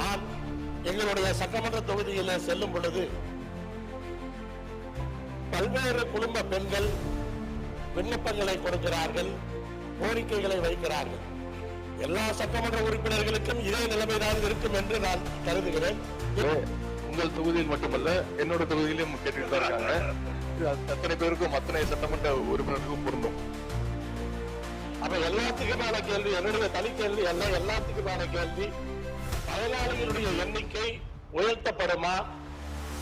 நான் எங்களுடைய சட்டமன்ற தொகுதியில் செல்லும் பொழுது பல்வேறு குடும்ப பெண்கள் விண்ணப்பங்களை கொடுக்கிறார்கள், கோரிக்கைகளை வைக்கிறார்கள். எல்லா சட்டமன்ற உறுப்பினர்களுக்கும் இதே நிலைமைதான் இருக்கும் என்று நான் கருதுகிறேன். உங்கள் தொகுதியில் மட்டுமல்ல, என்னோட தொகுதியிலும் கேட்டுட்டு தான் இருக்காங்க. அத்தனை பேருக்கும் அத்தனை சட்டமன்ற உறுப்பினருக்கும் பொருந்தும். அப்ப எல்லாத்துக்குமான கேள்வி, என்னுடைய தனி கேள்வி அல்ல, எல்லாத்துக்குமான கேள்வி, பயனாளிகளுடைய எண்ணிக்கை உயர்த்தப்படுமா?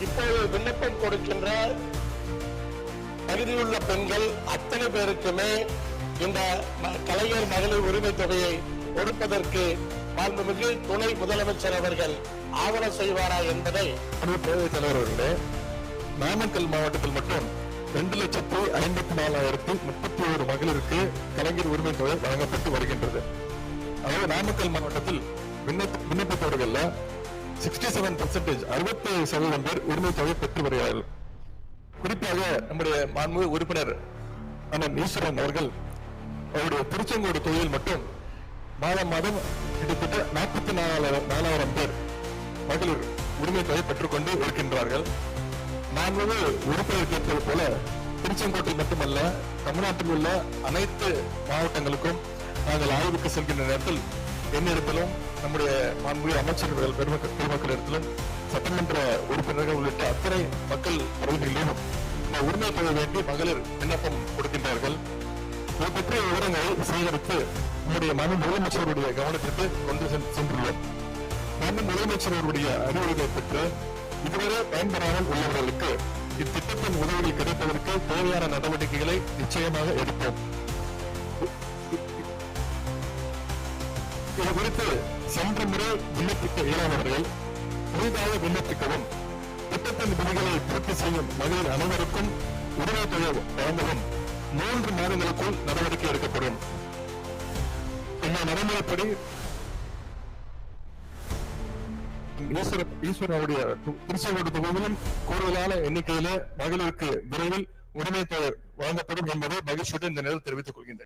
இப்போது விண்ணப்பம் கொடுக்கின்ற தகுதியுள்ள பெண்கள் அத்தனை பேருக்குமே இந்த கலைஞர் மகளிர் உரிமை தொகையை கொடுப்பதற்கு மாண்புமிகு துணை முதலமைச்சர் அவர்கள் ஆவணம் செய்வாரா என்பதை பேரவைத் தலைவர் அவர்களே, நாமக்கல் மாவட்டத்தில் மட்டும் 2,54,031 மகளிருக்கு கலைஞர் உரிமை தொகை வழங்கப்பட்டு வருகின்றது. அதாவது நாமக்கல் மாவட்டத்தில் விண்ணப்பித்தவர்கள் 67% 67% பேர் உரிமை தொகை பெற்று வருகிறார்கள். குறிப்பாக நம்முடைய மாண்புமிகு உறுப்பினர் அண்ணன் ஈஸ்வரன் அவர்கள் அவருடைய திருச்செங்கோடு தொகுதியில் மட்டும் மாதம் கிட்டத்தட்ட 44,000 பேர் மகளிர் உரிமை தொகை பெற்றுக்கொண்டு இருக்கின்றார்கள். மாண்புமிகு உறுப்பினர் கேட்பது போல திருச்செங்கோட்டில் மட்டுமல்ல, தமிழ்நாட்டில் உள்ள அனைத்து மாவட்டங்களுக்கும் நாங்கள் ஆய்வுக்கு செல்கின்ற நேரத்தில் என்னிடத்திலும் நம்முடைய மாண்புமிகு அமைச்சர்கள் பெருமக்களிடத்திலும் சட்டமன்ற உறுப்பினர்கள் உள்ளிட்ட அத்தனை மக்கள் பிரதிநிதிகளிலும் இந்த உரிமை தொகை வேண்டி மகளிர் விண்ணப்பம் கொடுக்கின்றார்கள். இது பற்றிய விவரங்களை சேகரித்து நம்முடைய முதலமைச்சருடைய கவனத்திற்கு கொண்டு சென்றுள்ளோம். முதலமைச்சர் அவருடைய அறிவுரைகளை பெற்று இதுவரை பயன்பெறாமல் உள்ளவர்களுக்கு இத்திட்டத்தின் உதவிகள் கிடைப்பதற்கு தேவையான நடவடிக்கைகளை நிச்சயமாக எடுப்போம். இது குறித்து சென்ற முறை விண்ணப்பிக்க இயலாதவர்கள் புதிதாக விண்ணப்பிக்கவும், திட்டத்தின் விதிகளை பூர்த்தி செய்யும் மகளிர் அனைவருக்கும் உரிமை தொகை வழங்கவும் 3 மாதங்களுக்குள் நடவடிக்கை எடுக்கப்படும். இந்த நடைமுறைப்படி ஈஸ்வரனுடைய திருச்செங்கோடு தொகுதியிலும் கூடுதலான எண்ணிக்கையில மகளிருக்கு விரைவில் உரிமை தொகை வழங்கப்படும் என்பதை மகிழ்ச்சியுடன் இந்த நேரத்தில் தெரிவித்துக் கொள்கின்றேன்.